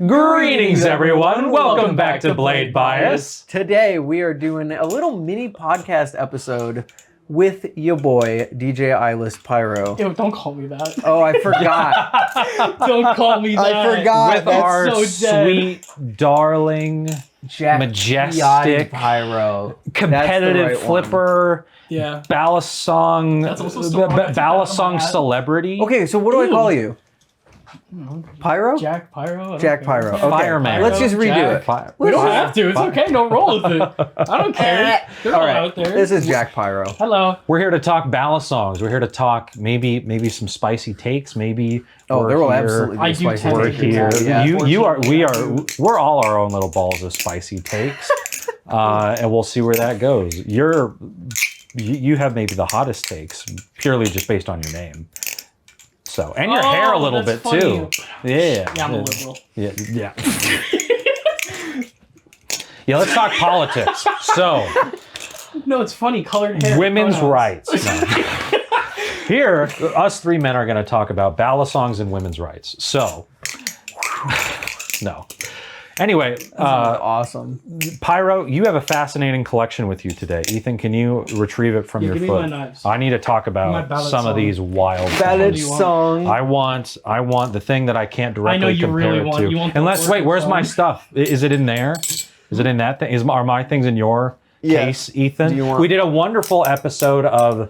Greetings, everyone. Welcome back to Blade Bias. Today we are doing a little mini podcast episode with your boy DJ Jack Pyro. Ew, don't call me that. Oh, I forgot. Don't call me that. I forgot. With That's our so sweet, darling, Jack majestic, Pyro, competitive right flipper, Yeah. Balisong, That's also still wrong. Balisong celebrity. Okay, so what do I Ew. call you? Pyro? Jack Pyro? Jack Pyro. Okay. Fireman. Let's just redo Jack. it. Fire. We don't have to. It's okay. No, roll with it. I don't care. They're all All right. out there. This is Jack Pyro. Hello. We're here to talk Balisongs. We're here to talk maybe some spicy takes. Maybe Oh, there will here- absolutely be I do spicy tend to We're takes. agree. here. Yeah. We're all our own little balls of spicy takes, and we'll see where that goes. You have maybe the hottest takes purely just based on your name. So, and your hair a little bit that's too. Yeah. Yeah, I'm a liberal. Yeah. Yeah, let's talk politics. So, No, it's funny. Colored hair. women's pronouns. rights. No. Here, us three men are going to talk about Balisongs and women's rights. So, no. Anyway, Awesome. Pyro, you have a fascinating collection with you today. Ethan, can you retrieve it from your give me foot? my knives. I need to talk My about ballad some of song. these wild Ballad things. song. I want the thing that I can't directly I know you compare really it want- to. you want the Unless, wait, orchid where's my song. stuff? Is it in there? Is it in that thing? Are my things in your case, Ethan? Do you want- We did a wonderful episode of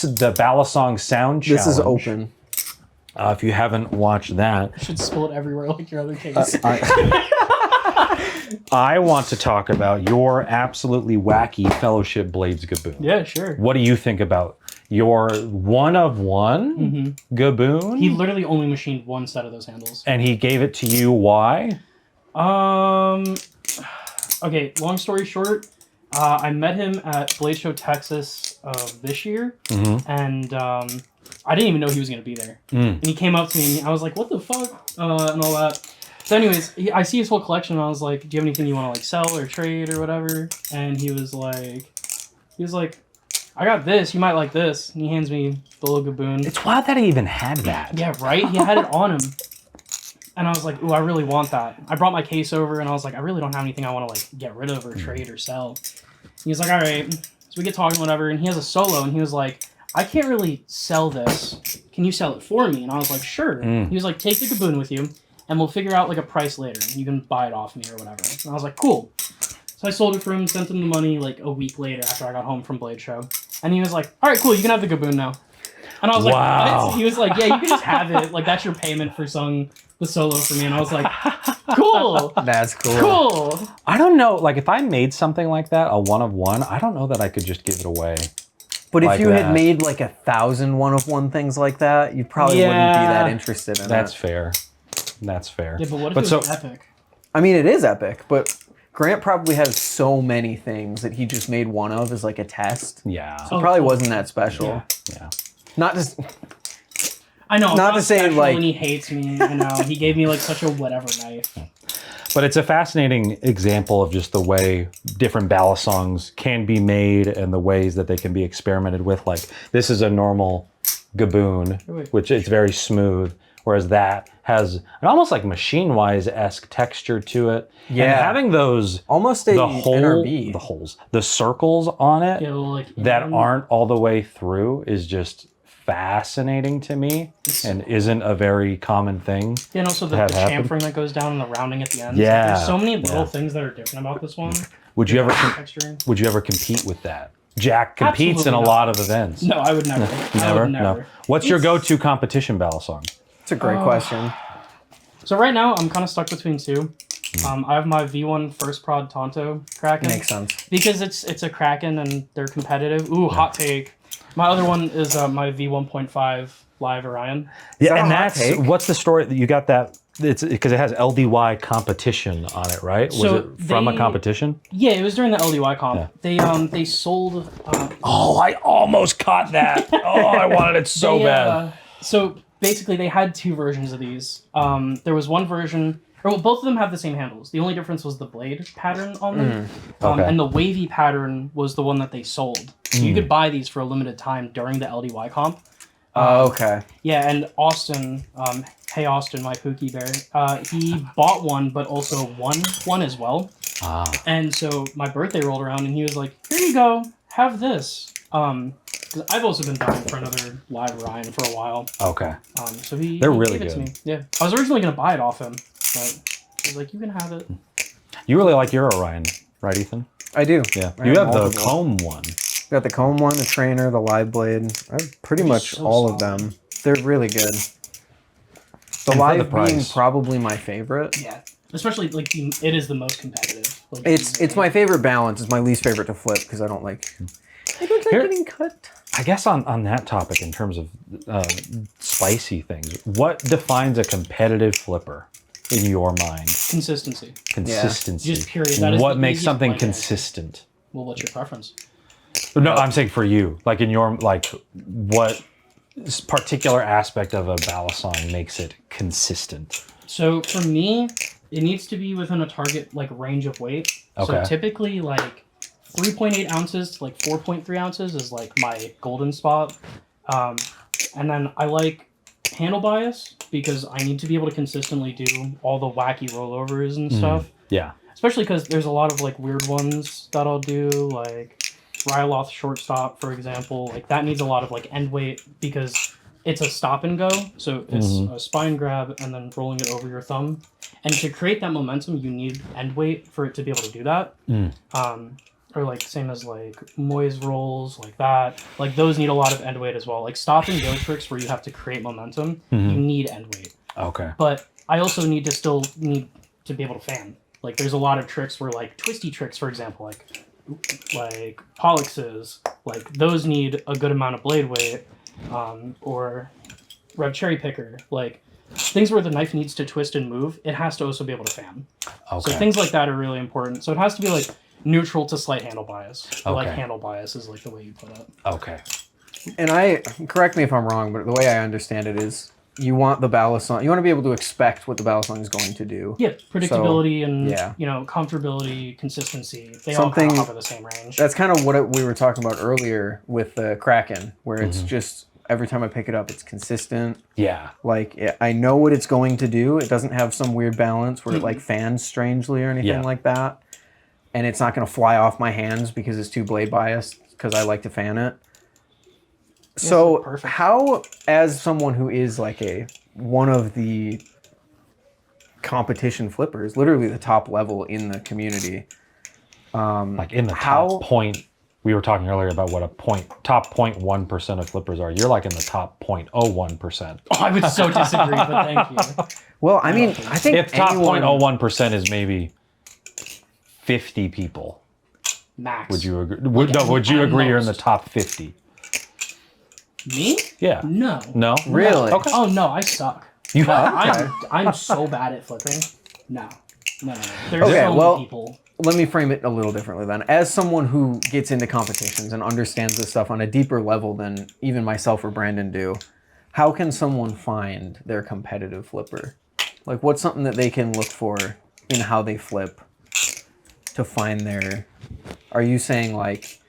the Balisong Sound Challenge. This is open. If you haven't watched that, You should spill it everywhere like your other case. I want to talk about your absolutely wacky Fellowship Blades Gaboon. Yeah, sure. What do you think about your one of one Gaboon? He literally only machined one set of those handles. And he gave it to you. Why? Okay, long story short, I met him at Blade Show Texas this year, and I didn't even know he was going to be there. And he came up to me, and I was like, what the fuck? And all that. So anyways, I see his whole collection, and I was like, do you have anything you want to like sell or trade or whatever? And he was like, I got this, you might like this. And he hands me the little Gaboon. It's wild that he even had that. Yeah, right? He had it on him. And I was like, ooh, I really want that. I brought my case over, and I was like, I really don't have anything I want to like get rid of or trade or sell. He was like, all right. So we get talking, whatever, and he has a solo, and he was like, I can't really sell this. Can you sell it for me? And I was like, sure. He was like, take the Gaboon with you, and we'll figure out like a price later. You can buy it off me or whatever. And I was like, cool. So I sold it for him, sent him the money like a week later after I got home from Blade Show. And he was like, all right, cool, you can have the Gaboon now. And I was like, Wow. what? He was like, yeah, you can just have it. Like, that's your payment for selling the solo for me. And I was like, cool. That's cool. Cool. I don't know. Like, if I made something like that, a one of one, I don't know that I could just give it away. But if Like you that. had made like 1,000 one-of-one things like that, you probably wouldn't be that interested in That's it. fair. That's fair. Yeah, but what if it was epic? I mean, it is epic, but Grant probably has so many things that he just made one of as like a test. Yeah. So it probably wasn't that special. Yeah. Yeah. Not just I know. I'm Not to say, special like- and he hates me. I know. He gave me like such a whatever knife. But it's a fascinating example of just the way different Balisongs can be made and the ways that they can be experimented with. Like, this is a normal Gaboon, which is very smooth, whereas that has an almost like machine-wise-esque texture to it. Yeah. And having those, almost a NRB. the circles on it Yeah, like that aren't all the way through is just fascinating to me and isn't a very common thing. Yeah, and also the have happened. chamfering that goes down and the rounding at the end. Yeah, There's so many little yeah. things that are different about this one. Would you ever Texturing. would you ever compete with that? Jack competes Absolutely in a not. lot of events. No, I would never. I Never? would never. No. What's your go-to competition Balisong? It's a great question. So right now, I'm kind of stuck between two. I have my V1 First Prod Tonto Kraken. Makes sense. Because it's a Kraken and they're competitive. Ooh, hot take. My other one is my V1.5 Live Orion. Yeah, that a and hot that's take? what's the story that you got that it's because it has LDY competition on it, right? Was So it from a they- competition? Yeah, it was during the LDY comp. Yeah. They sold. Oh, I almost caught that. Oh, I wanted it so bad. So basically, they had two versions of these. There was one version. Well, both of them have the same handles. The only difference was the blade pattern on them. Okay. And the wavy pattern was the one that they sold. So you could buy these for a limited time during the LDY comp. Okay. Yeah, and Austin, hey Austin, my Pookie Bear, he bought one, but also won one as well. Ah. And so my birthday rolled around, and he was like, "Here you go, have this." 'Cause I've also been dying for another live Ryan for a while. Okay. So he They're he really gave it to good. me. Yeah, I was originally gonna buy it off him, but he was like, "You can have it." You really like your Orion, right, Ethan? I do. Yeah. I You have the multiple. comb one. Got the comb one, the trainer, the live blade. I have pretty much so all of solid. them. They're really good. The And for live the being price. probably my favorite. Yeah, especially like it is the most competitive. Like, It's my favorite balance. It's my least favorite to flip because I don't like Here- getting cut. I guess on that topic, in terms of spicy things, what defines a competitive flipper in your mind? consistency. Consistency. Just period. That is What the makes easiest something blanket answer. consistent? Well, what's your preference? No, I'm saying for you. Like in your, like, what particular aspect of a Balisong makes it consistent? So for me, it needs to be within a target like range of weight. Okay. So typically like 3.8 ounces to like 4.3 ounces is like my golden spot. And then I like handle bias because I need to be able to consistently do all the wacky rollovers and stuff. Yeah. Especially because there's a lot of like weird ones that I'll do, like Ryloth shortstop, for example. Like that needs a lot of like end weight because it's a stop and go. So it's a spine grab and then rolling it over your thumb. And to create that momentum, you need end weight for it to be able to do that. Or like same as like Moy's rolls, like that. Like those need a lot of end weight as well. Like stop and go tricks where you have to create momentum, you need end weight. Okay. But I also need to be able to fan. Like there's a lot of tricks where like twisty tricks, for example, like Polluxes, like those need a good amount of blade weight, or Rev Cherry Picker, like things where the knife needs to twist and move, it has to also be able to fan. Okay. So things like that are really important. So it has to be like neutral to slight handle bias. Or like Okay. handle bias is like the way you put it. Okay. And correct me if I'm wrong, but the way I understand it is you want the Balisong, you want to be able to expect what the Balisong is going to do. Yeah, predictability and yeah. comfortability, consistency. They all kind of hover the same range. That's kind of what we were talking about earlier with the Kraken, where it's just every time I pick it up, it's consistent. Yeah. Like I know what it's going to do. It doesn't have some weird balance where it like fans strangely or anything like that. And it's not going to fly off my hands because it's too blade biased because I like to fan it. So perfect. how, as someone who is like one of the competition flippers, literally the top level in the community, Like in the top point, we were talking earlier about what top 0.1% of flippers are. You're like in the top 0.01%. Oh, I would so disagree, but thank you. well, I mean, I think If top anyone, 0.01% is maybe 50 people, Max. would you agree? Would you at agree you're in the most. top 50? Me? Yeah. No. No? Really? Okay. Oh no, I suck. You I'm so bad at flipping. No. There's Okay, so well- many people. let me frame it a little differently then. As someone who gets into competitions and understands this stuff on a deeper level than even myself or Brandon do, how can someone find their competitive flipper? Like, what's something that they can look for in how they flip to find their... Are you saying, like,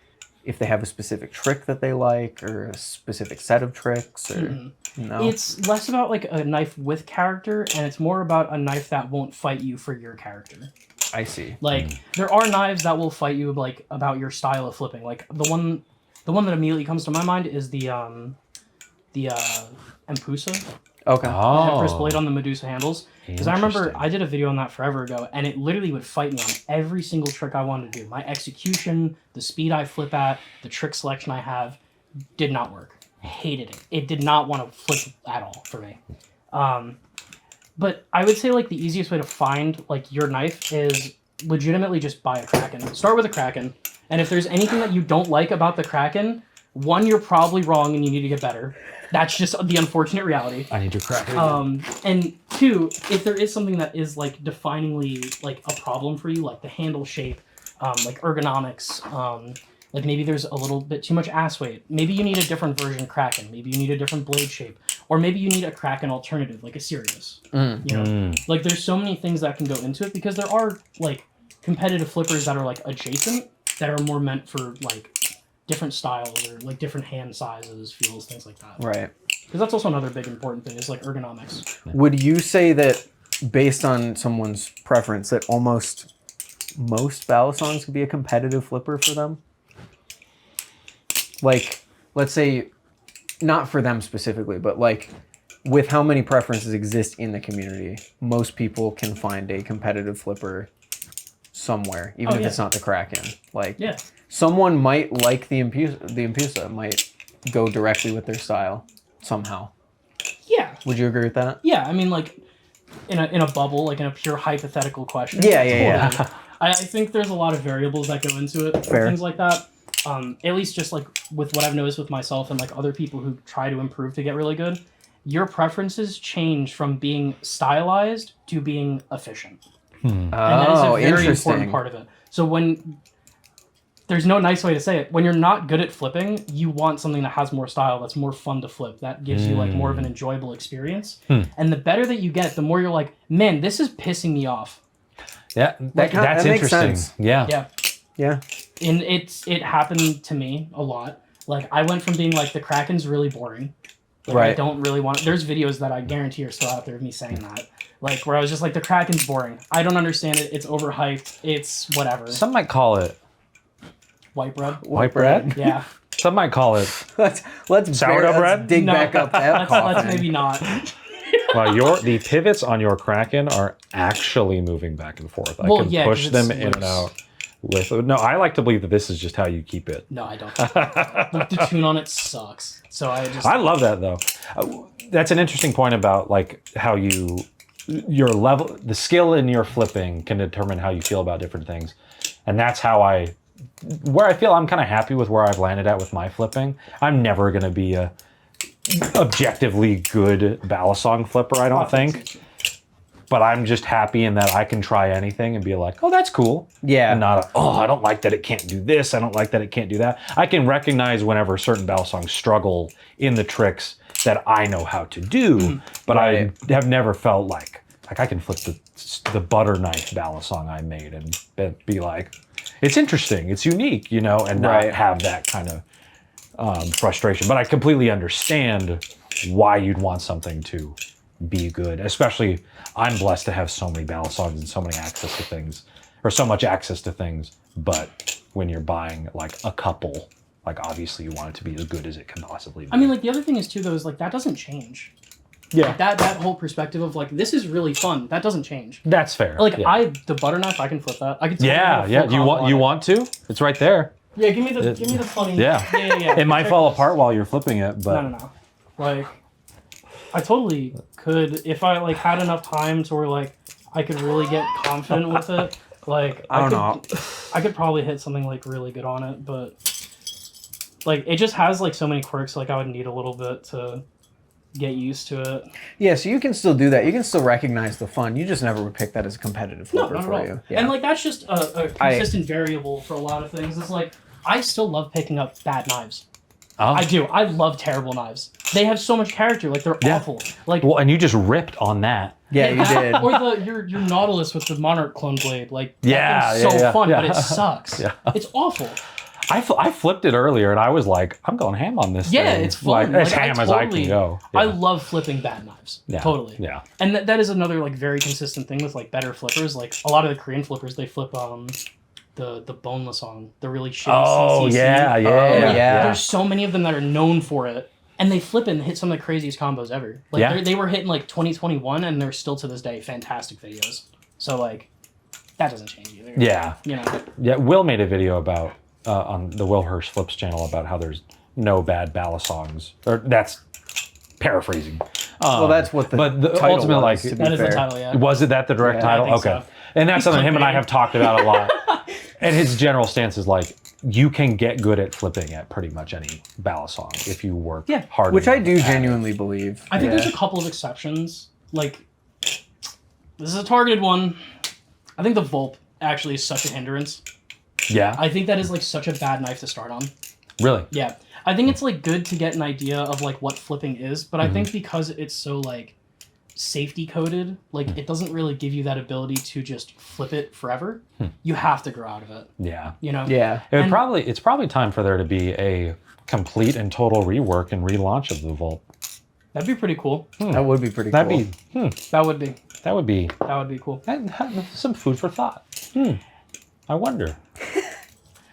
if they have a specific trick that they like or a specific set of tricks? Or no? It's less about like a knife with character, and it's more about a knife that won't fight you for your character. I see. Like there are knives that will fight you like about your style of flipping. Like the one that immediately comes to my mind is the Empusa. Okay. The Empress Oh. blade on the Medusa handles. Because I remember I did a video on that forever ago, and it literally would fight me on every single trick I wanted to do. My execution, the speed I flip at, the trick selection I have, did not work. I hated it. It did not want to flip at all for me. But I would say like the easiest way to find like your knife is legitimately just buy a Kraken. Start with a Kraken, and if there's anything that you don't like about the Kraken, one, you're probably wrong and you need to get better. That's just the unfortunate reality. I need your crack. And two, if there is something that is like definingly like a problem for you, like the handle shape, like ergonomics, like maybe there's a little bit too much ass weight. Maybe you need a different version Kraken. Maybe you need a different blade shape, or maybe you need a Kraken alternative, like a Sirius. You know, like there's so many things that can go into it because there are like competitive flippers that are like adjacent that are more meant for like different styles or like different hand sizes, feels, things like that. Right. Because that's also another big important thing is like ergonomics. Would you say that based on someone's preference that almost most Balisongs could be a competitive flipper for them? Like, let's say, not for them specifically, but like with how many preferences exist in the community, most people can find a competitive flipper somewhere, even if it's not the Kraken. Like, someone might like the Impusa, might go directly with their style somehow. Yeah. Would you agree with that? Yeah, I mean, like, in a bubble, like in a pure hypothetical question. Yeah. I think there's a lot of variables that go into it, Fair. things like that. At least just like with what I've noticed with myself and like other people who try to improve to get really good, your preferences change from being stylized to being efficient. And that is a very important part of it. So when there's no nice way to say it, when you're not good at flipping, you want something that has more style, that's more fun to flip, that gives you like more of an enjoyable experience. And the better that you get, the more you're like, man, this is pissing me off. Yeah, that's interesting. Sense. Yeah. And it happened to me a lot. Like I went from being like the Kraken's really boring. Like, I don't really want. There's videos that I guarantee are still out there of me saying that. Like where I was just like, the Kraken's boring. I don't understand it. It's overhyped. It's whatever. Some might call it White bread. white bread. Yeah. Some might call it Let's sourdough bread. Let's dig back up that coffin. Let's maybe not. Well, the pivots on your Kraken are actually moving back and forth. I can push them in and out. No, I like to believe that this is just how you keep it. No, I don't. The tune on it sucks. So I love that though. That's an interesting point about like how your level, the skill in your flipping can determine how you feel about different things, and that's how where I feel I'm kind of happy with where I've landed at with my flipping. I'm never going to be a objectively good Balisong flipper, I don't think. But I'm just happy in that I can try anything and be like, oh, that's cool. Yeah. And not, I don't like that it can't do this. I don't like that it can't do that. I can recognize whenever certain Balisongs struggle in the tricks that I know how to do, but I have never felt like I can flip the butter knife Balisong I made and be like, it's interesting, it's unique, and not have that kind of frustration. But I completely understand why you'd want something to be good, especially I'm blessed to have so many Balisongs and so many access to things, or so much access to things. But when you're buying like a couple, like obviously you want it to be as good as it can possibly be. I mean, like the other thing is too, though, is like that doesn't change. Yeah. Like, that whole perspective of like this is really fun, that doesn't change. That's fair. Like the butter knife, I can flip that. I can. Yeah. You want to? It's right there. Yeah, give me the funny. Yeah. It might fall apart while you're flipping it, but no. Like, I totally could if I like had enough time to where like I could really get confident with it. Like I could probably hit something like really good on it, but like it just has like so many quirks. Like I would need a little bit to get used to it. Yeah, so you can still do that. You can still recognize the fun. You just never would pick that as a competitive flipper not for at all. you. Yeah. And like that's just a consistent variable for a lot of things. It's like I still love picking up bad knives. I do. I love terrible knives. They have so much character. Like they're awful. Like and you just ripped on that. Yeah, you did. Or your Nautilus with the Monarch clone blade. Like that thing's so fun, but it sucks. It's awful. I flipped it earlier and I was like, I'm going ham on this thing. It's fun. Like, as ham as I can go. Yeah. I love flipping bad knives. Yeah. Totally. Yeah. And that is another like very consistent thing with like better flippers. Like a lot of the Korean flippers, they flip the boneless on the really shitty CCC. Yeah. There's so many of them that are known for it. And they flip and hit some of the craziest combos ever. Like they were hitting like 2021 and they're still to this day fantastic videos. So like that doesn't change either. Yeah. Yeah, Will made a video about on the Will Hirsch Flips channel about how there's no bad Balisongs. Or that's paraphrasing. Well, that's what the title ultimate, was, like, that is the title, yeah. Was it that the direct title? I think Okay. so. And that's something him and I have talked about a lot. And his general stance is like, you can get good at flipping at pretty much any Balisong if you work hard. Which I do genuinely believe. I think there's a couple of exceptions. Like, this is a targeted one. I think the Volp actually is such a hindrance. Yeah. I think that is like such a bad knife to start on. Really? Yeah. I think it's like good to get an idea of like what flipping is, but I think because it's so like safety coded, like it doesn't really give you that ability to just flip it forever. You have to grow out of it. Yeah. Yeah. It's probably time for there to be a complete and total rework and relaunch of the Volp. That'd be pretty cool. That would be pretty That'd cool. be That would be. that would be Cool. some food for thought. I wonder.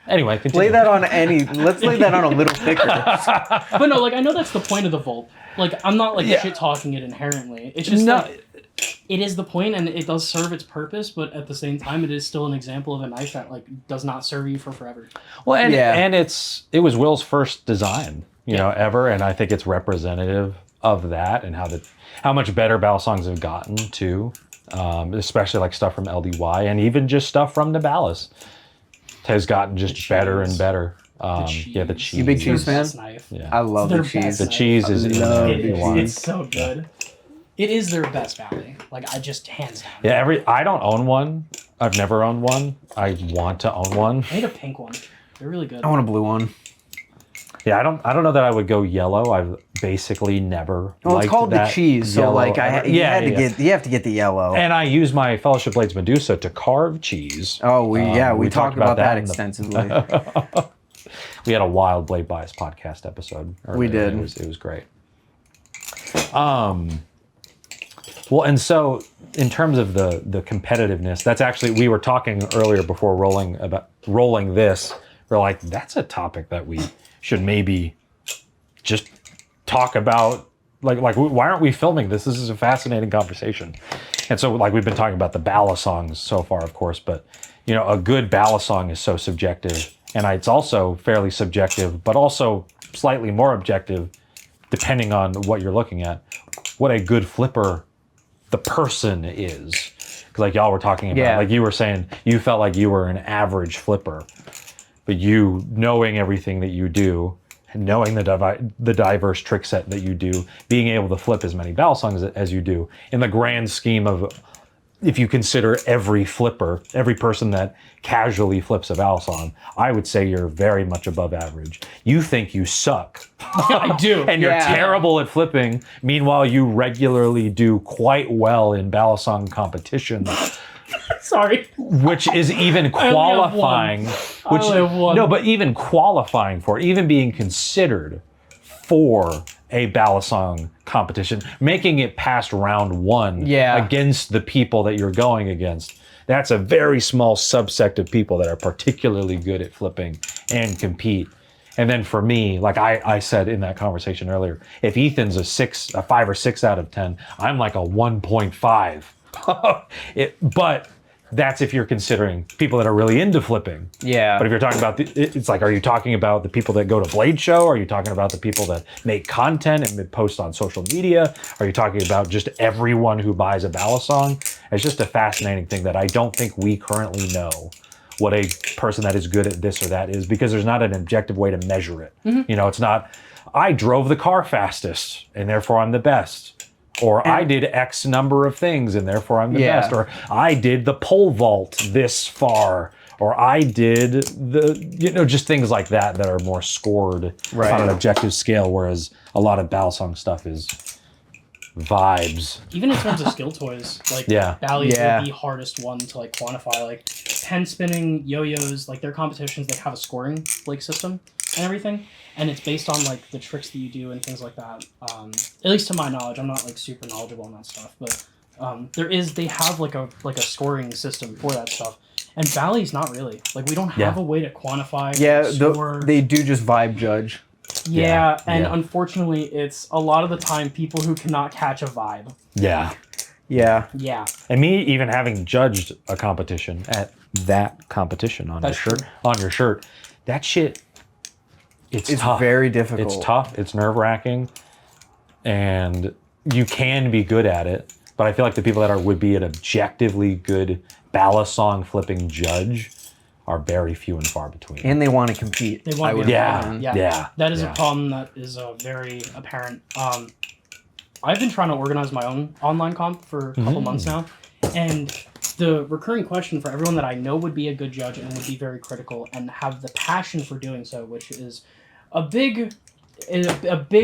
Anyway, continue. Lay that on any. Let's lay that on a little thicker. But no, like I know that's the point of the Volt. Like I'm not like Yeah. shit talking it inherently. It's just No. like, it is the point and it does serve its purpose, but at the same time, it is still an example of a knife that like does not serve you for forever. Well, and Yeah. and it was Will's first design, you know, ever, and I think it's representative of that and how much better Balisongs have gotten too, especially like stuff from LDY and even just stuff from the Balis has gotten just better and better. The cheese. You big cheese fan? Best knife. Yeah. I love Their the cheese. best The cheese is in love there It if you is. want. It's so good. It is their best Valley. Like I just hands down. Yeah, I don't own one. I've never owned one. I want to own one. I need a pink one. They're really good. I want a blue one. Yeah, I don't know that I would go yellow. I've basically never Well, liked it's called the that cheese, so yellow like ever. you have to get the yellow. And I use my Fellowship Blades Medusa to carve cheese. Oh, we talked about that in the- extensively. We had a wild Blade Bias podcast episode. We earlier. did. It was great. Well, and so in terms of the competitiveness, that's actually, we were talking earlier before rolling this. We're like, that's a topic that we should maybe just talk about. Like why aren't we filming this? This is a fascinating conversation. And so like we've been talking about the Balisongs so far, of course, but you know, a good Balisong is so subjective, and it's also fairly subjective, but also slightly more objective depending on what you're looking at. What a good flipper the person is. Because like y'all were talking about, like you were saying, you felt like you were an average flipper, but you knowing everything that you do, knowing the diverse trick set that you do, being able to flip as many Balisongs as you do, in the grand scheme of, if you consider every flipper, every person that casually flips a Balisong, I would say you're very much above average. You think you suck. I do. And you're terrible at flipping. Meanwhile, you regularly do quite well in Balisong competitions. Sorry. Which is even qualifying. No, but even qualifying for it, even being considered for a Balisong competition, making it past round one against the people that you're going against. That's a very small subsect of people that are particularly good at flipping and compete. And then for me, like I said in that conversation earlier, if Ethan's a 5 or 6 out of 10, I'm like a 1.5. But that's if you're considering people that are really into flipping. Yeah. But if you're talking about, it's like, are you talking about the people that go to Blade Show? Are you talking about the people that make content and post on social media? Are you talking about just everyone who buys a Balisong? It's just a fascinating thing that I don't think we currently know what a person that is good at this or that is, because there's not an objective way to measure it. Mm-hmm. You know, it's not, I drove the car fastest and therefore I'm the best. Or I did X number of things and therefore I'm the best. Or I did the pole vault this far. Or I did just things like that that are more scored on an objective scale, whereas a lot of Balisong stuff is vibes. Even in terms of skill toys, like Bally's are the hardest one to like quantify. Like pen spinning, yo-yos, like their competitions, they have a scoring like system and everything, and it's based on like the tricks that you do and things like that. At least to my knowledge, I'm not like super knowledgeable on that stuff, but they have like a scoring system for that stuff. And Bally's not really. Like we don't have a way to quantify. They do just vibe judge. Unfortunately, it's a lot of the time people who cannot catch a vibe. Yeah. And me even having judged a competition at that competition on your shirt, that shit, it's tough. Very difficult. It's tough. It's nerve-wracking, and you can be good at it. But I feel like the people that would be an objectively good Balisong flipping judge are very few and far between. And they want to compete. They want to Yeah. That is a problem that is very apparent. I've been trying to organize my own online comp for a couple months now, and the recurring question for everyone that I know would be a good judge and would be very critical and have the passion for doing so, which is a big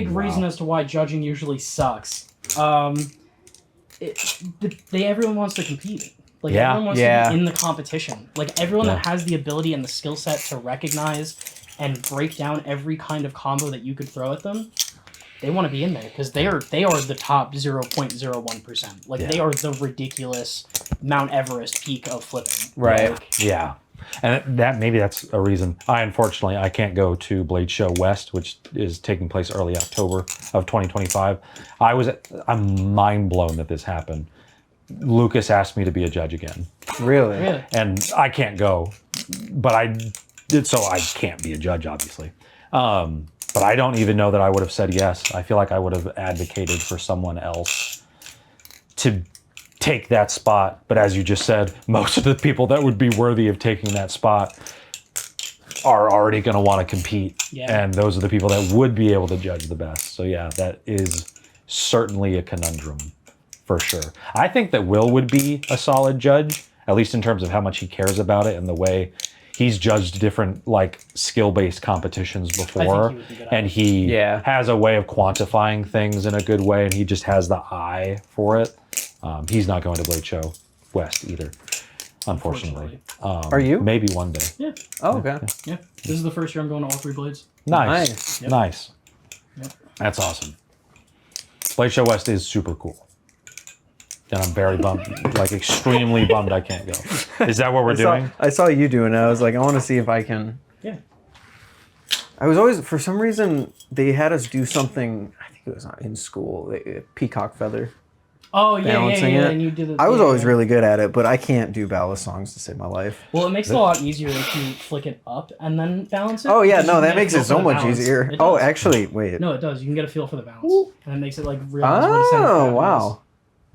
reason as to why judging usually sucks. Everyone wants to compete. Like everyone wants to be in the competition. Like everyone that has the ability and the skill set to recognize and break down every kind of combo that you could throw at them they want to be in there because they are the top 0.01%. Like they are the ridiculous Mount Everest peak of flipping. Right. Like, Yeah. And that's a reason. Unfortunately, I can't go to Blade Show West, which is taking place early October of 2025. I'm mind blown that this happened. Lucas asked me to be a judge again. Really? And I can't go, but I did, so I can't be a judge, obviously. But I don't even know that I would have said yes. I feel like I would have advocated for someone else to take that spot. But as you just said, most of the people that would be worthy of taking that spot are already going to want to compete. Yeah. And those are the people that would be able to judge the best. So yeah, that is certainly a conundrum for sure. I think that Will would be a solid judge, at least in terms of how much he cares about it and the way he's judged different like skill-based competitions before. And he has a way of quantifying things in a good way, and he just has the eye for it. He's not going to Blade Show West either, unfortunately. Are you? Maybe one day. Yeah. Oh, okay. Yeah. This is the first year I'm going to all 3 blades. Nice. Yep. Nice. Yep. That's awesome. Blade Show West is super cool. And I'm very bummed, like extremely bummed I can't go. Is that what we're doing? I saw you doing it. I was like, I want to see if I can. Yeah. I was always, for some reason, they had us do something, I think it was in school, peacock feather. Oh, yeah, balancing yeah. it. And you did it. I was always really good at it, but I can't do Balisongs to save my life. Well, it makes it a lot easier if you flick it up and then balance it. Oh, yeah, because you no, can that get a makes feel it for so the much balance. easier. It Oh, does. actually, wait. No, it does. You can get a feel for the balance. And it makes it like realize where to send it Oh, back wow.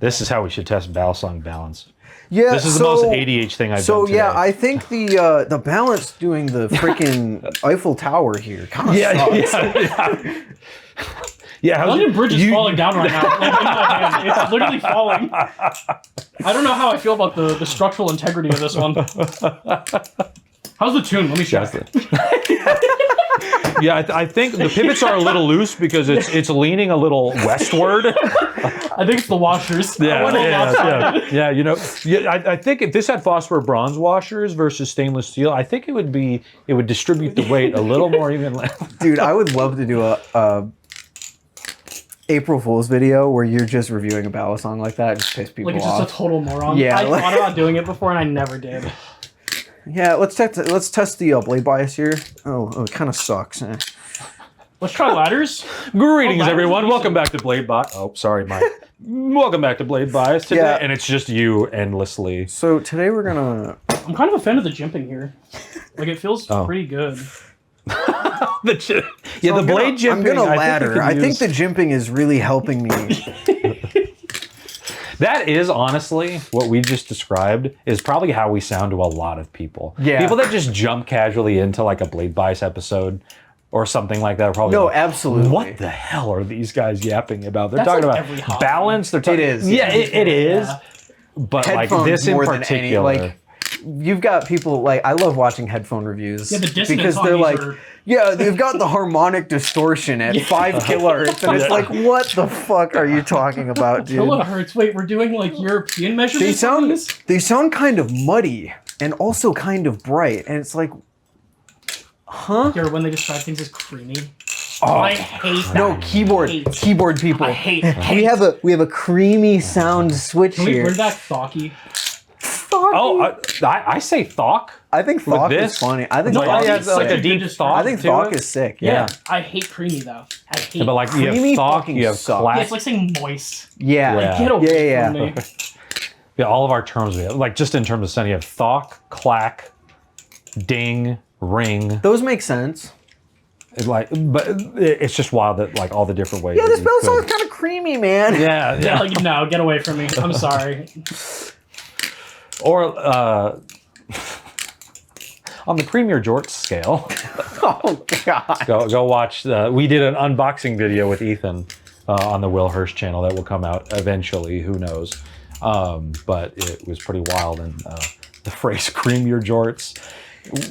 This is how we should test Balisong balance. Yeah, This is the most ADH thing I've done today. yeah, I think the balance doing the freaking Eiffel Tower here kind of sucks. Yeah, London Bridge is falling down right now. Like, in my hand. It's literally falling. I don't know how I feel about the structural integrity of this one. How's the tune? Let me check. Yeah, I think the pivots are a little loose because it's leaning a little westward. I think it's the washers. Yeah. You know, I think if this had phosphor bronze washers versus stainless steel, I think it would distribute the weight a little more evenly. Dude, I would love to do a April Fool's video where you're just reviewing a Balisong like that and just piss people Like it's off. just a total moron. Yeah, I thought about doing it before and I never did. Yeah, let's test the blade bias here. Oh, it kind of sucks. Let's try ladders. Greetings, ladders everyone. are Welcome back to Blade Bias. Oh, sorry, Mike. Welcome back to Blade Bias today, Yeah. and it's just you endlessly. So today we're gonna. I'm kind of a fan of the jimping here. Like it feels pretty good. The I'm blade jimping. I'm gonna I ladder. I think the jimping is really helping me. That is honestly what we just described is probably how we sound to a lot of people. Yeah. People that just jump casually into like a Blade Bias episode or something like that are probably No, like, absolutely. what the hell are these guys yapping about? They're That's talking like about every hobby. balance. They're talking. It is. Yeah, it is. Yeah. But like Headphones this in more than any, particular. like, you've got people like I love watching headphone reviews Yeah, the dissonance because on they're these like, are- yeah, they've got the harmonic distortion at 5 kilohertz, and it's like, what the fuck are you talking about, dude? Kilohertz. Wait, we're doing like European measurements. They sound kind of muddy and also kind of bright, and it's like, huh? Or when they describe things as creamy. Oh, I hate that. no, keyboard people. I hate. We have a creamy sound switch Can we here. bring back Thocky? Oh, I say Thok. I think Thok this? is funny. I think No, Thok I It think has is like sick. a deep thought. I think to Thok it. is sick. Yeah. I hate creamy though. I hate. Yeah, but like you Creamy have Thok, fucking you have sucks. yeah, clack. it's like saying moist. Yeah. Yeah. Get away Yeah, from me. Yeah, all of our terms we have, like just in terms of sound, you have Thok, clack, ding, ring. Those make sense. It's like, but it's just wild that like all the different ways. Yeah, that this you bell could- song's kind of creamy, man. Yeah, Yeah, yeah. like no, get away from me. I'm sorry. Or on the Premier Jorts scale, Oh god. go watch. We did an unboxing video with Ethan on the Will Hirsch channel that will come out eventually. Who knows? But it was pretty wild, and the phrase "cream your jorts"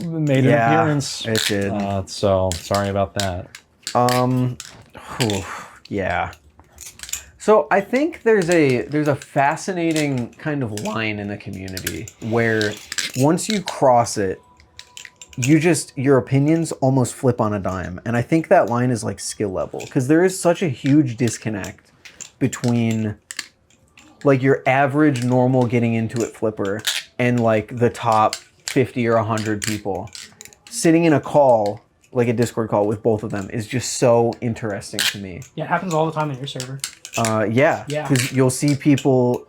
made an appearance. It did. So sorry about that. Yeah. So I think there's a fascinating kind of line in the community where once you cross it, your opinions almost flip on a dime. And I think that line is like skill level, because there is such a huge disconnect between like your average normal getting into it flipper and like the top 50 or 100 people. Sitting in a call, like a Discord call with both of them, is just so interesting to me. Yeah, it happens all the time on your server. Yeah, Yeah. because you'll see people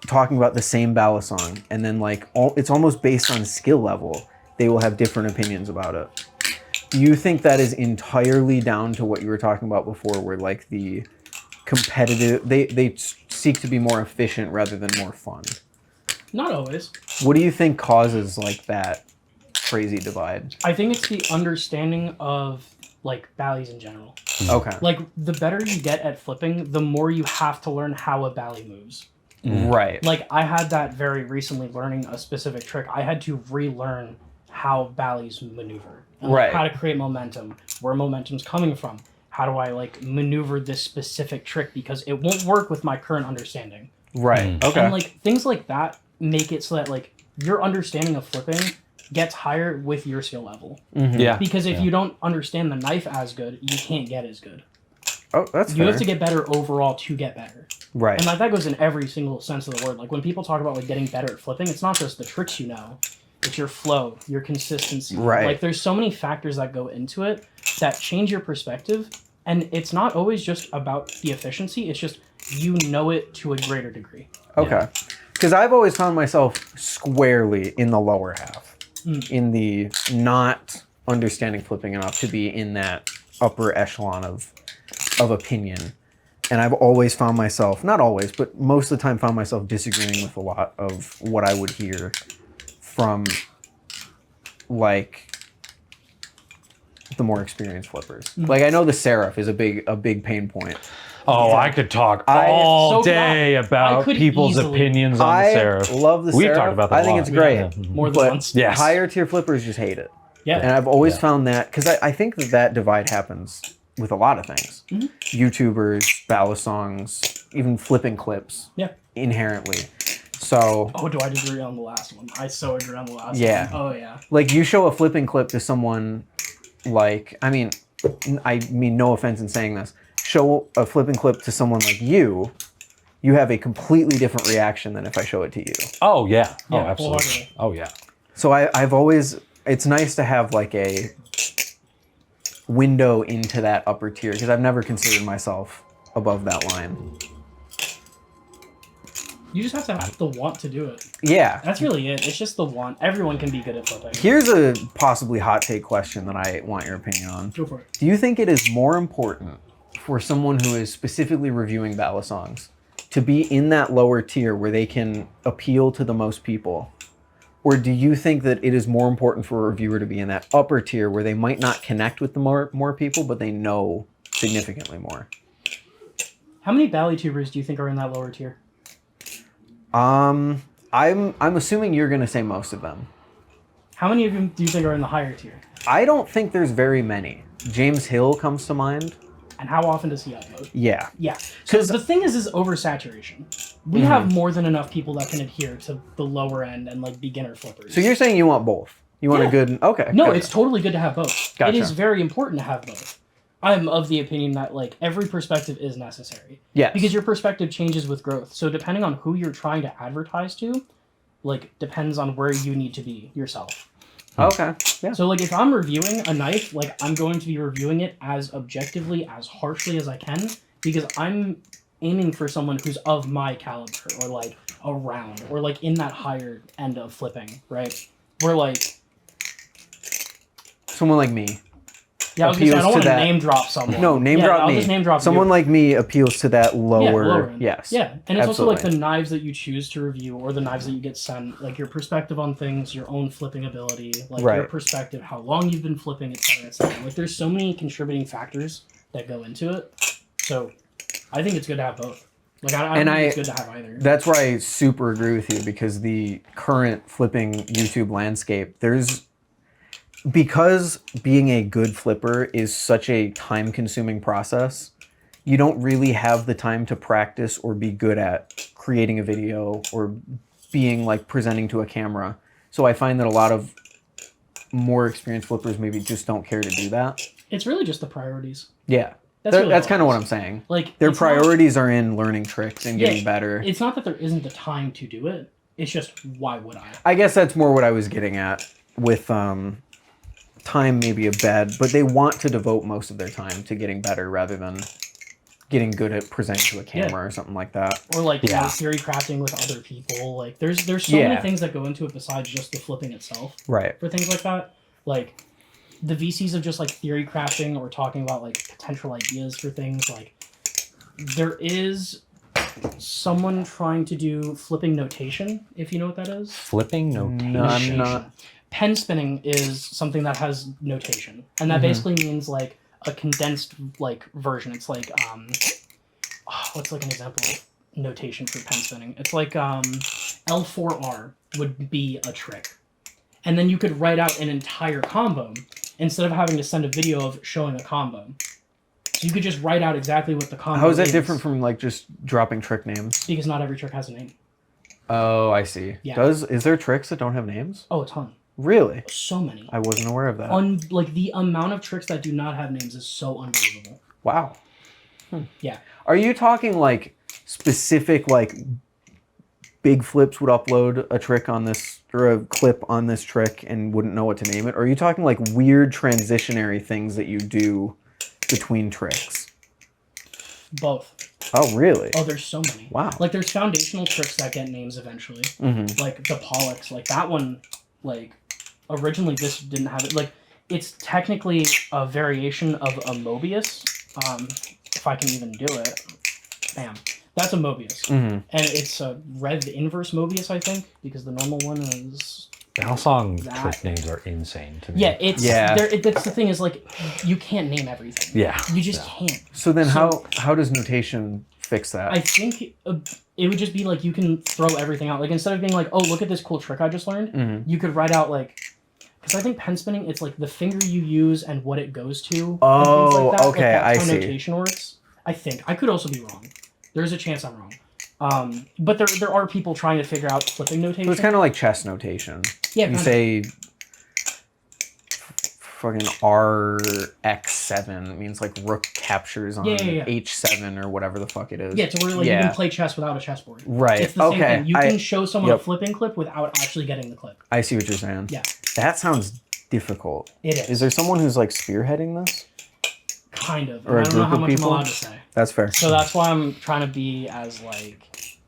talking about the same Balisong, and then like it's almost based on skill level. They will have different opinions about it. Do you think that is entirely down to what you were talking about before, where like the competitive, they seek to be more efficient rather than more fun? Not always. What do you think causes like that crazy divide? I think it's the understanding of like ballies in general. Okay. Like the better you get at flipping, the more you have to learn how a bally moves. Right. Like I had that very recently learning a specific trick. I had to relearn how ballies maneuver. And, like, Right. how to create momentum, where momentum's coming from. How do I like maneuver this specific trick because it won't work with my current understanding. Right. Okay. And like things like that make it so that like your understanding of flipping gets higher with your skill level. Yeah. Because if you don't understand the knife as good, you can't get as good. Oh, that's You fair. have to get better overall to get better. Right. And like that goes in every single sense of the word. Like when people talk about like getting better at flipping, it's not just the tricks you know, it's your flow, your consistency. Right. Like there's so many factors that go into it that change your perspective. And it's not always just about the efficiency. It's just you know it to a greater degree. Okay. Because I've always found myself squarely in the lower half, in the not understanding flipping enough to be in that upper echelon of opinion. And I've always found myself, not always, but most of the time found myself disagreeing with a lot of what I would hear from like the more experienced flippers. Like I know the Seraph is a big pain point. Oh, I could talk So all could I. day I about could people's easily. opinions on the I Seraph. love the We've Seraph. talked about that I a think lot. it's great. Yeah. More than But once. Yes. higher tier flippers just hate it. Yeah. And I've always found that, because I think that divide happens with a lot of things. YouTubers, Balisongs, even flipping clips Yeah. inherently. So, Oh, do I agree on the last one? I so agree on the last Yeah. one. Oh, yeah. like, you show a flipping clip to someone like, I mean no offense in saying this, show a flipping clip to someone like you have a completely different reaction than if I show it to you. Oh, yeah. Oh, Yeah, absolutely. wholeheartedly. Oh, yeah. So I've always, it's nice to have like a window into that upper tier, because I've never considered myself above that line. You just have to have the want to do it. Yeah. That's really it. It's just the want. Everyone can be good at flipping. Here's a possibly hot take question that I want your opinion on. Go for it. Do you think it is more important for someone who is specifically reviewing Balisongs to be in that lower tier where they can appeal to the most people? Or do you think that it is more important for a reviewer to be in that upper tier where they might not connect with the more people, but they know significantly more? How many Bally tubers do you think are in that lower tier? I'm assuming you're gonna say most of them. How many of them do you think are in the higher tier? I don't think there's very many. James Hill comes to mind. And how often does he upload? Yeah. Yeah. Because the thing is oversaturation. We have more than enough people that can adhere to the lower end and like beginner flippers. So you're saying you want both? You want a Yeah. good... Okay. No, gotcha. it's totally good to have both. Gotcha. It is very important to have both. I'm of the opinion that like every perspective is necessary. Yes. Because your perspective changes with growth. So depending on who you're trying to advertise to, like depends on where you need to be yourself. Okay. Yeah. So like if I'm reviewing a knife, like I'm going to be reviewing it as objectively, as harshly as I can, because I'm aiming for someone who's of my caliber or like around or like in that higher end of flipping, right? Where like Someone like me. yeah, I was gonna say, I appeals don't to want to that- name drop someone. No, name yeah, drop I'll me. just name drop Someone you. like me appeals to that lower... lower end. Yes. Yeah, and it's also like absolutely. the knives that you choose to review or the knives that you get sent, like your perspective on things, your own flipping ability, like your Right. perspective, how long you've been flipping, etc., etc. Like there's so many contributing factors that go into it. So I think it's good to have both. Like I don't think it's good to have either. That's where I super agree with you, because the current flipping YouTube landscape, because being a good flipper is such a time-consuming process, you don't really have the time to practice or be good at creating a video or being like presenting to a camera. So I find that a lot of more experienced flippers maybe just don't care to do that. It's really just the priorities. Yeah. That's really That's all kind it of what is. I'm saying. Like Their it's not- priorities are in learning tricks and getting better. It's not that there isn't the time to do it. It's just, why would I? I guess that's more what I was getting at with time maybe a bad, but they want to devote most of their time to getting better rather than getting good at presenting to a camera or something like that. Or like you know, theory crafting with other people. Like there's so many things that go into it besides just the flipping itself. Right. For things like that. Like the VCs of just like theory crafting or talking about like potential ideas for things, like there is someone trying to do flipping notation, if you know what that is. Flipping notation. No, I'm not. Pen spinning is something that has notation, and that basically means like a condensed like version. It's like what's like an example of notation for pen spinning? It's like L4R would be a trick, and then you could write out an entire combo instead of having to send a video of showing a combo. So you could just write out exactly what the combo is. How is that different from like just dropping trick names? Because not every trick has a name. Oh, I see. Yeah. Is there tricks that don't have names? Oh, a ton. Really? So many. I wasn't aware of that. Like the amount of tricks that do not have names is so unbelievable. Wow. Yeah. Are you talking like specific like big flips would upload a trick on this or a clip on this trick and wouldn't know what to name it? Or are you talking like weird transitionary things that you do between tricks? Both. Oh, really? Oh, there's so many. Wow. Like there's foundational tricks that get names eventually. Like the Pollux, like that one, like originally this didn't have it. Like it's technically a variation of a Mobius. If I can even do it. Bam. That's a Mobius. And it's a Rev inverse Mobius, I think, because the normal one is... Balisong trick names are insane to me. Yeah, it's... That's the thing is, like, you can't name everything. Yeah. You just can't. So then how does notation fix that? I think it would just be, like, you can throw everything out. Like, instead of being like, oh, look at this cool trick I just learned, you could write out, like... Because I think pen spinning, it's like the finger you use and what it goes to. Oh, and things like that. okay, like, that's I how see. Notation works. I think. I could also be wrong. There's a chance I'm wrong. But there are people trying to figure out flipping notation. So it's kind of like chess notation. Yeah, you say fucking RX7 means like rook captures on H7 or whatever the fuck it is. Yeah, to where like you can play chess without a chessboard. Right. It's the same thing. You can show someone a flipping clip without actually getting the clip. I see what you're saying. Yeah. That sounds difficult. It is. Is there someone who's like spearheading this? Kind of. Or I a don't know group how of much people? I'm allowed to say. That's fair. So that's why I'm trying to be as like,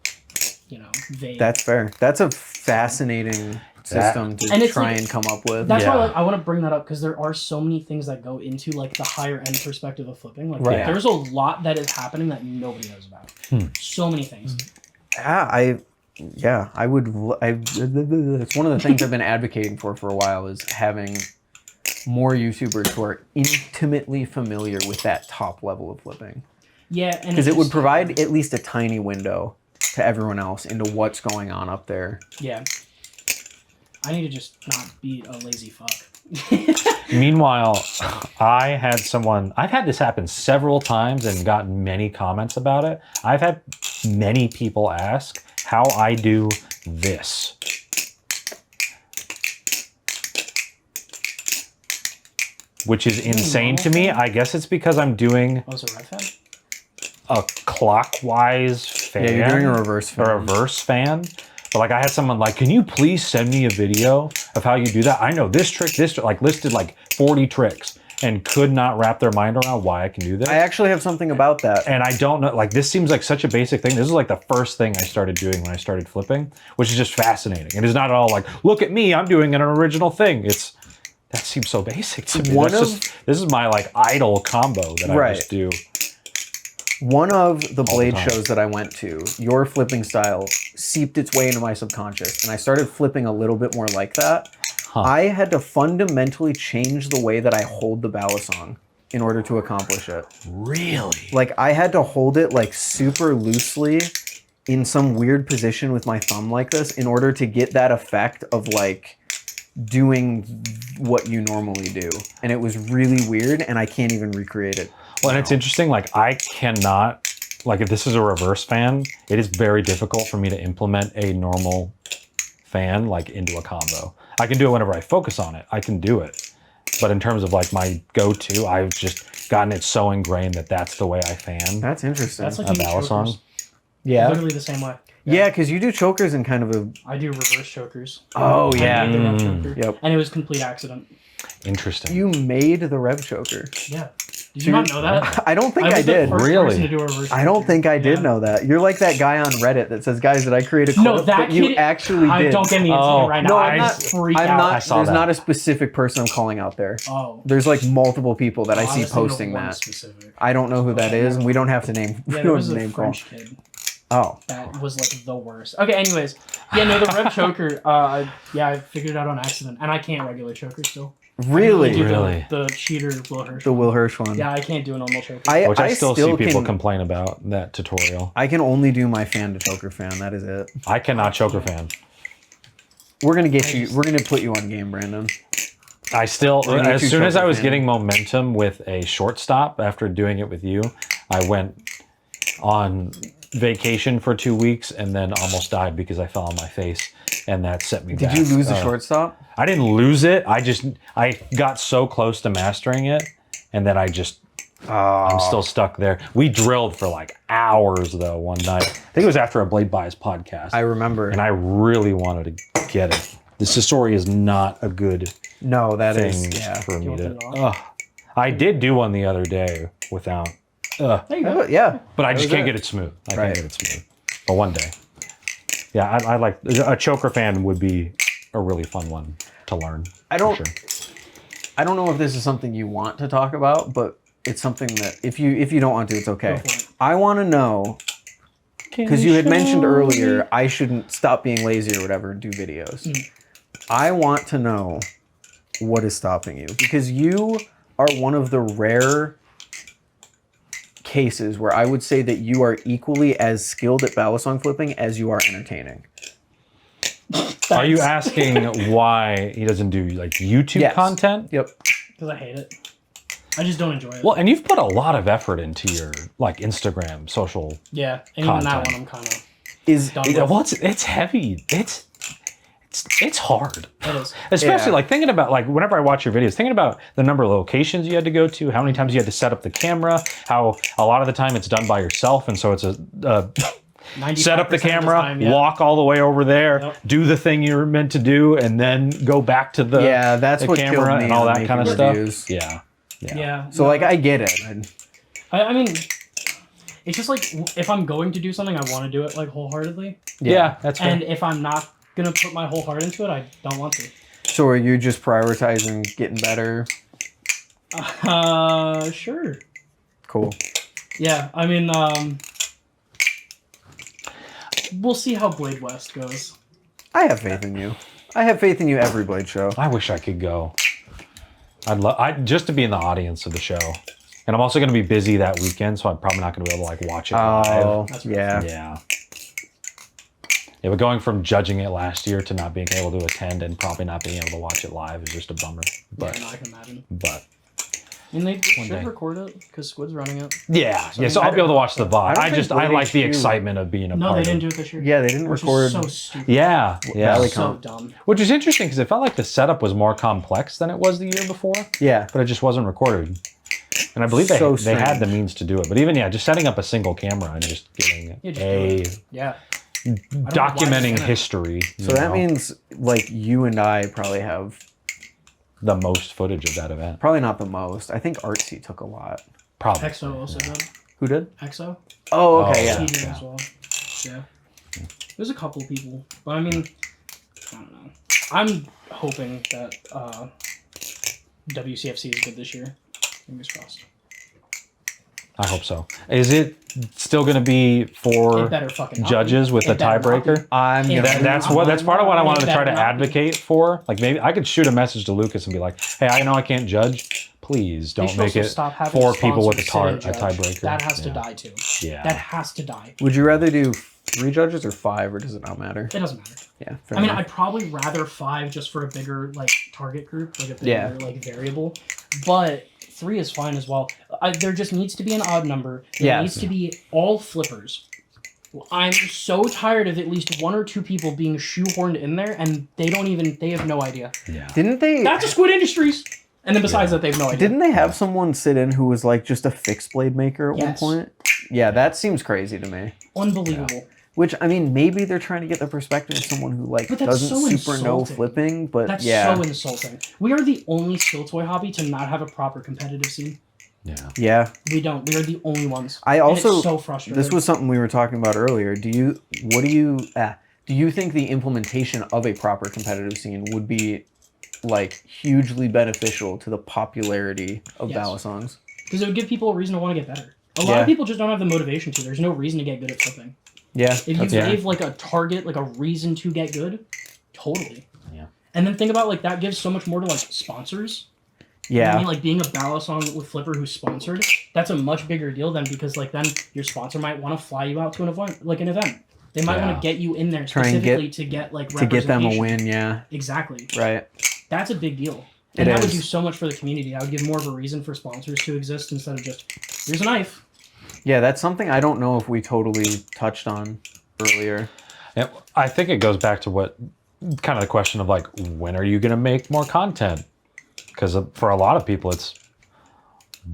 you know, vague. That's fair. That's a fascinating system to try and come up with. That's why like, I want to bring that up because there are so many things that go into like the higher end perspective of flipping. Like there's a lot that is happening that nobody knows about. So many things. I would. It's one of the things I've been advocating for a while is having more YouTubers who are intimately familiar with that top level of flipping. Yeah, and because it would provide at least a tiny window to everyone else into what's going on up there. Yeah. I need to just not be a lazy fuck. Meanwhile, I've had this happen several times and gotten many comments about it. I've had many people ask how I do this. Which is insane to me. I guess it's because I'm doing a clockwise fan. Yeah, you're doing a reverse fan. A reverse fan. But like I had someone like, can you please send me a video of how you do that? I know this trick, like listed like 40 tricks and could not wrap their mind around why I can do this. I actually have something about that. And I don't know, like this seems like such a basic thing. This is like the first thing I started doing when I started flipping, which is just fascinating. It is not at all like, look at me, I'm doing an original thing. That seems so basic to me. This is my like idle combo that I just do. One of the blade shows that I went to, your flipping style seeped its way into my subconscious, and I started flipping a little bit more like that. I had to fundamentally change the way that I hold the Balisong in order to accomplish it. Really? Like, I had to hold it, like, super loosely in some weird position with my thumb like this in order to get that effect of, like, doing what you normally do. And it was really weird, and I can't even recreate it. Well, and it's interesting, like I cannot, like if this is a reverse fan, it is very difficult for me to implement a normal fan like into a combo. I can do it whenever I focus on it. I can do it. But in terms of like my go-to, I've just gotten it so ingrained that that's the way I fan. That's interesting. That's like A you do Balisong? chokers. Yeah. Literally the same way. Yeah, because you do chokers in kind of a... I do reverse chokers. Oh, I yeah. made the rev choker, Yep. and it was complete accident. Interesting. You made the rev choker. Yeah. Did you not know that? I don't think I was the did. first Really? person to do a reverse I don't choker. think I did Yeah. know that. You're like that guy on Reddit that says, guys, did I create a clip? No, that but you kid- actually did. Don't get me into Oh, it right now. no, I I'm not- freak I'm out. I not. saw There's that. not a specific person I'm calling out there. Oh. There's like multiple people that I Oh, see was thinking of posting one that. specific. I don't know who that is, and we don't have to name. Yeah, we there don't was have to a name call. French kid. Oh, That was like the worst. Okay, anyways. Yeah, no, the rev choker, I figured it out on accident. And I can't regular choker still. really? Do Really? The cheater Will Hirsch. The Will Hirsch one. Yeah, I can't do a normal choker. Which I still see people can, complain about that tutorial. I can only do my fan to choker fan. That is it. I cannot choker fan. We're gonna get you. We're gonna put you on game, Brandon. I still, We're gonna as get you soon as I choker was fan. getting momentum with a shortstop after doing it with you, I went on vacation for 2 weeks and then almost died because I fell on my face, and that set me back. Did you lose the shortstop? I didn't lose it. I got so close to mastering it, and then I'm still stuck there. We drilled for like hours though one night. I think it was after a Blade Bias podcast. I remember. and I really wanted to get it. This story is not a good No, that thing is. Yeah. for me want to. it off? I did do one the other day without, There you go. Yeah. but I That just was can't it. get it smooth. I Right. can't get it smooth. But one day, yeah, I like a choker fan would be a really fun one to learn. I don't. For sure. I don't know if this is something you want to talk about, but it's something that if you don't want to, it's okay. Go for it. I want to know because you had mentioned earlier I shouldn't stop being lazy or whatever and do videos. I want to know what is stopping you, because you are one of the rare cases where I would say that you are equally as skilled at Balisong flipping as you are entertaining. Are you asking why he doesn't do like YouTube Yes. content? Yep. Because I hate it. I just don't enjoy it. Well, and you've put a lot of effort into your like Instagram, social. Yeah, and even that Content. one I'm kind of Is done with. Well, it's heavy. It's hard. It is. Especially Yeah. like thinking about like whenever I watch your videos, thinking about the number of locations you had to go to, how many times you had to set up the camera, how a lot of the time it's done by yourself, and so it's a 95% set up the of camera, time, yeah. walk all the way over there, Yep. do the thing you're meant to do, and then go back to the Yeah, that's the what killed camera me and all on that kind of making stuff. reviews. Yeah. Yeah. So no, like I get it. I mean, it's just like if I'm going to do something, I want to do it like wholeheartedly. Yeah, that's fair. And if I'm not gonna put my whole heart into it, I don't want to. So are you just prioritizing getting better? Sure. Cool. Yeah, I mean, we'll see how Blade West goes. I have faith in you. I have faith in you every Blade show. I wish I could go. I'd just to be in the audience of the show. And I'm also going to be busy that weekend, so I'm probably not going to be able to like watch it live. Oh, That's yeah. Yeah. Yeah, but going from judging it last year to not being able to attend and probably not being able to watch it live is just a bummer. But Yeah, no, I can imagine. but I mean, they should day. record it because Squid's running it. yeah, so I'll be able to watch the VOD. don't I think I like the Blade HQ excitement of being a No, part they of didn't it. do it this year. Yeah, they didn't Which record. is so stupid. Yeah, yeah. Valley So Comp. dumb. Which is interesting because it felt like the setup was more complex than it was the year before, Yeah. but it just wasn't recorded. And I believe they So they had the strange. means to do it. But even just setting up a single camera and just getting Yeah, just a do Yeah. I don't know why documenting it's in it. history. So that means like you and I probably have the most footage of that event. probably not the most. I think Artsy took a lot. Probably. EXO also did. Who did? EXO. Oh, okay, Oh, yeah. He did yeah. as well. Yeah. There's a couple people, but I mean, I don't know. I'm hoping that WCFC is good this year. Fingers crossed. I hope so. Is it still going to be for It better fucking not judges be. with the It better not tiebreaker? be. I'm Yeah, gonna, That's part of what I wanted to try to Better not be. advocate for. Like maybe I could shoot a message to Lucas and be like, "Hey, I know I can't judge. Please They don't should make also it stop having 4 people with a sponsors sit and judge. tiebreaker." That has to Yeah. die too. Yeah. That has to die. Would you rather do 3 judges or 5, or does it not matter? It doesn't matter. Yeah. Fair I mean, enough. I'd probably rather 5 just for a bigger like target group, like a bigger Yeah. like variable. But 3 is fine as well. There just needs to be an odd number. There Yeah. needs to be all flippers. I'm so tired of at least one or two people being shoehorned in there, and they have no idea. Yeah. Didn't they? That's a Squid Industries. And then besides that, they have no idea. Didn't they have someone sit in who was like just a fixed blade maker at Yes. one point? Yeah, that seems crazy to me. Unbelievable. Which, I mean, maybe they're trying to get the perspective of someone who like But that's doesn't so super know insulting. flipping, but That's yeah. so insulting. We are the only skill toy hobby to not have a proper competitive scene. Yeah. Yeah. We don't. We are the only ones. I And also it's so frustrating. this was something we were talking about earlier. Do you think the implementation of a proper competitive scene would be like hugely beneficial to the popularity of Yes. Balisongs? Because it would give people a reason to want to get better. A lot Yeah. of people just don't have the motivation to. There's no reason to get good at flipping. Yeah. If you that's- gave like a target, like a reason to get good, totally. Yeah. And then think about like that gives so much more to like sponsors. You know what Yeah. I mean, like being a Balisong with Flipper who's sponsored, that's a much bigger deal than because like then your sponsor might want to fly you out to an event. They might Yeah. want to get you in there Try and specifically to get like To get them a representation. win, yeah. Exactly. Right. That's a big deal. It And that would is. do so much for the community. That would give more of a reason for sponsors to exist instead of just here's a knife. Yeah, that's something I don't know if we totally touched on earlier. And I think it goes back to what kind of the question of like, when are you going to make more content? Because for a lot of people, it's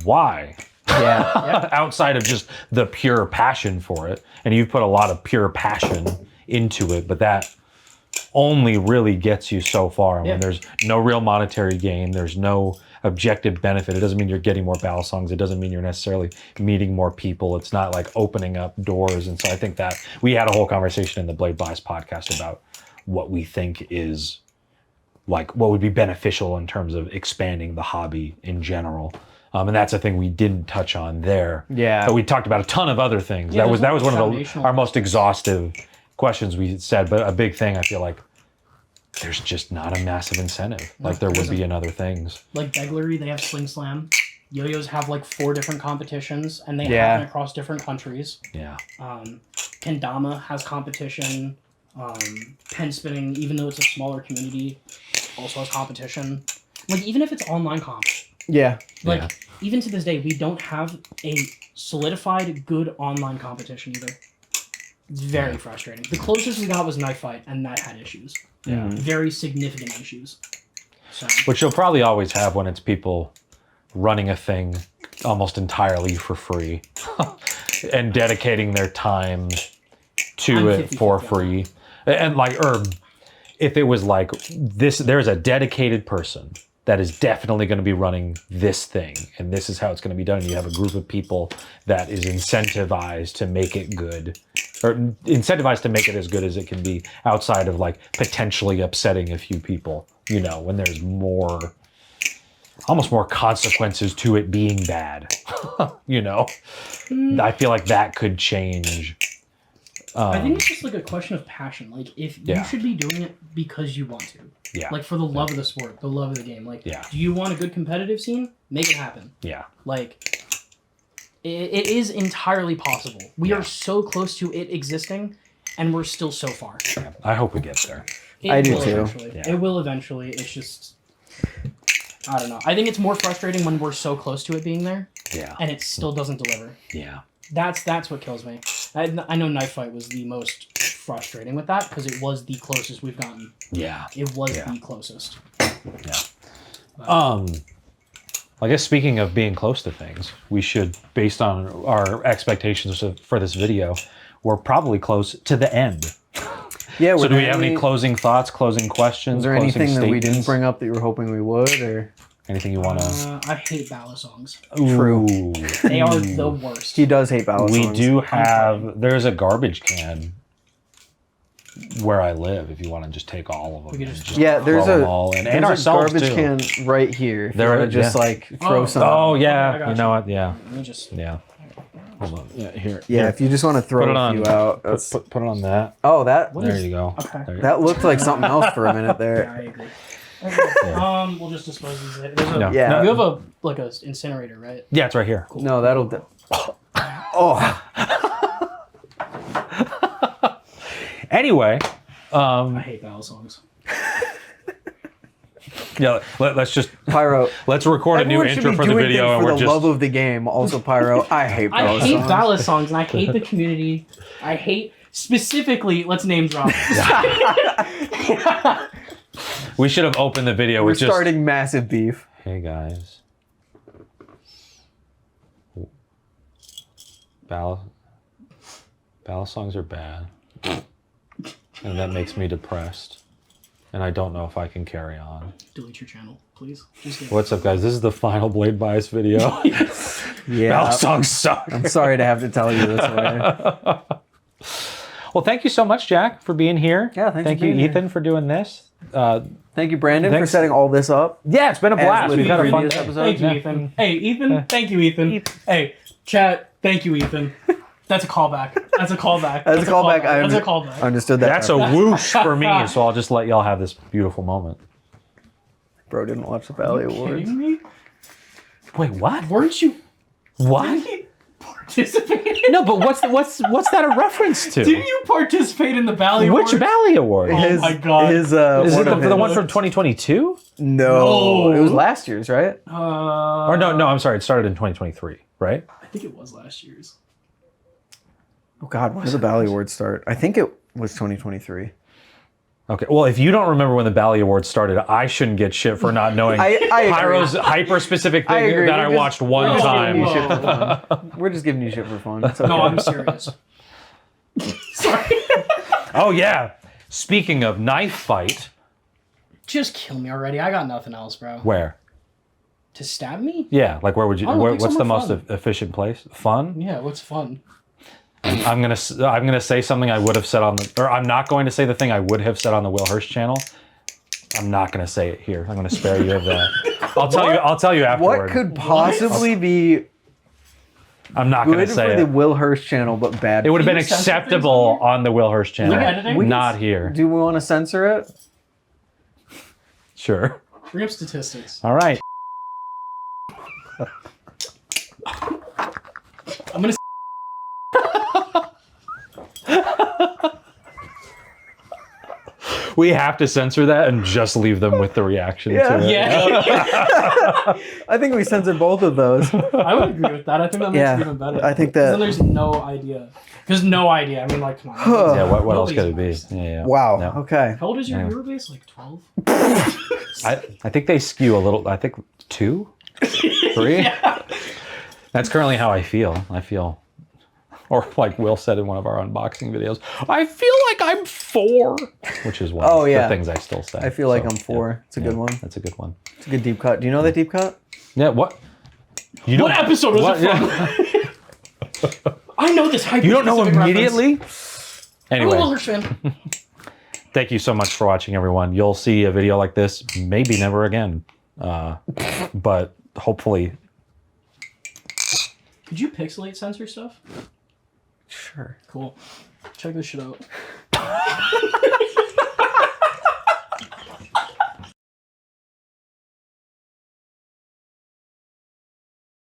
why? Yeah. Outside of just the pure passion for it. And you've put a lot of pure passion into it, but that only really gets you so far. And Yeah. when there's no real monetary gain, there's no objective benefit. It doesn't mean you're getting more Balisongs. It doesn't mean you're necessarily meeting more people. It's not like opening up doors. And so I think that we had a whole conversation in the Blade Blast podcast about what we think is like what would be beneficial in terms of expanding the hobby in general. And that's a thing we didn't touch on there. Yeah. But we talked about a ton of other things. Yeah, that was there's one of foundational our most exhaustive questions we said. But a big thing, I feel like there's just not a massive incentive like there would be in other things. Like Beglery, they have Sling Slam. Yo-Yos have like 4 different competitions, and they Yeah. happen across different countries. Yeah. Kendama has competition. Pen spinning, even though it's a smaller community, also has competition. Like even if it's online comp, Yeah. like Yeah. even to this day, we don't have a solidified good online competition either. It's very frustrating. The closest we got was Knife Fight, and that had issues. Yeah. Very significant issues. So Which you'll probably always have when it's people running a thing almost entirely for free and dedicating their time to I'm it for 50-50 on free. And like, or if it was like this, there's a dedicated person that is definitely going to be running this thing, and this is how it's going to be done. You have a group of people that is incentivized to make it good, or incentivized to make it as good as it can be, outside of like potentially upsetting a few people, you know, when there's more, almost more consequences to it being bad, you know. I feel like that could change. I think it's just like a question of passion. Like if Yeah. you should be doing it because you want to. Yeah. Like for the love of the sport, the love of the game. Like, Yeah. do you want a good competitive scene? Make it happen. Yeah. Like, it is entirely possible. We Yeah. are so close to it existing, and we're still so far. I hope we get there. It I do will too. Eventually. Yeah. It will eventually. It's just, I don't know. I think it's more frustrating when we're so close to it being there, Yeah. and it still doesn't deliver. Yeah. That's what kills me. I know Knife Fight was the most frustrating with that because it was the closest we've gotten. Yeah. It was Yeah. the closest. I guess speaking of being close to things, we should, based on our expectations for this video, we're probably close to the end. Yeah. So do we have any closing thoughts, closing questions, Was there closing anything that we didn't statements? bring up that you were hoping we would, or Anything you want to... I hate Balisongs. True. They are the worst. he does hate Balisongs? We do have... There's a garbage can where I live, if you want to just take all of them. We could and just- Yeah, throw there's them a all in. there's And a ourselves, garbage too. can right here. If There you wanna is, just yeah. like throw Oh. some. Oh, I yeah. got You know what? Yeah. Let me just. Yeah. Hold on. Yeah, here. Yeah, Here. if you just want to throw Put it a on. few out. Put it on that. Oh, that There you go. Okay. There you that looked like something else for a minute Yeah, there. I agree. Okay. We'll just dispose these. There's a, No. Yeah. You have a like a incinerator, right? Yeah, it's right here. No, that'll. Oh, Anyway, I hate Balisongs. Yeah, let's just Pyro. let's record a new Everyone should intro be for the doing video, things and for we're the just love of the game. Also, Pyro. I hate I hate Balisongs. Balisongs and I hate the community. I hate specifically. Let's name drop. we should have opened the video We're with just starting massive beef. hey guys. Balisongs are bad. And that makes me depressed. And I don't know if I can carry on. Delete your channel, please. Just get What's up, guys? This is the final Blade Bias video. Yeah. Balisongs suck. I'm sorry to have to tell you this way. Well, thank you so much, Jack, for being here. Yeah, thanks Thank for you, being here. Ethan, for doing this. Thank you, Brandon, Thanks. for setting all this up. Yeah, it's been a blast. with We've the had a fun previous day. episode. Thank you, Yeah. Ethan. Hey, Ethan. Thank you, Ethan. Hey, chat. Thank you, Ethan. That's a callback. That's a callback. That's a callback. That's a callback. Understood that. That's a whoosh for me, so I'll just let y'all have this beautiful moment. Bro didn't watch the Valley Are you Awards. kidding me? Wait, what? Weren't you What? participating? No, but what's that a reference to? Didn't you participate in the Valley Which Awards? Valley Award? Oh my God. His, Is it one the of his- one from 2022? No, No. it was last year's, right? Or no, I'm sorry. It started in 2023, right? I think it was last year's. Oh God, when did the Valley Awards start? I think it was 2023. Okay. Well, if you don't remember when the Valley Awards started, I shouldn't get shit for not knowing I agree. Pyro's hyper-specific I thing agree. that We're I just- watched one we're just time. giving you shit for fun. We're just giving you shit for fun. It's okay. No, I'm serious. Sorry. Oh yeah. Speaking of knife fight, Just kill me already. I got nothing else, bro. where? To stab me? Yeah, like where would you? I don't know, pick What's the somewhere most fun. efficient place? Fun. Yeah, what's fun? I'm gonna say something I would have said on the, or I'm not going to say the thing I would have said on the Will Hurst channel. I'm not gonna say it here. I'm gonna spare you of that. I'll tell you afterward. What could possibly be I'm not gonna good say for the it. Will Hurst channel, but bad? It would have Can been you censor things acceptable on here? on the Will Hurst channel. Like editing? We can Not here. Do we want to censor it? Sure. Bring up statistics. All right. I'm gonna. We have to censor that and just leave them with the reaction Yeah. to it. Yeah. I think we censored both of those. I would agree with that. I think that makes it even better. I think 'Cause that. then there's no idea. There's no idea. I mean, like, come on. Yeah, what else Nobody's could it be? honest. Yeah. Wow. No. Okay. How old is your Yeah. viewer base? Like 12? I think they skew a little. I think 2, 3. Yeah. That's currently how I feel. Or like Will said in one of our unboxing videos, I feel like I'm 4, which is one Oh, of yeah. the things I still say. I feel like So, I'm 4. yeah, It's a good yeah, one. That's a good one. It's a good deep cut. Do you know that deep cut? Yeah. What? You What episode was what- it from? I know this hyper You don't know specific immediately? reference. I'm a Anyway, Will Hurst fan. thank you so much for watching, everyone. You'll see a video like this, maybe never again, but hopefully. Could you pixelate censor stuff? Sure. Cool. Check this shit out.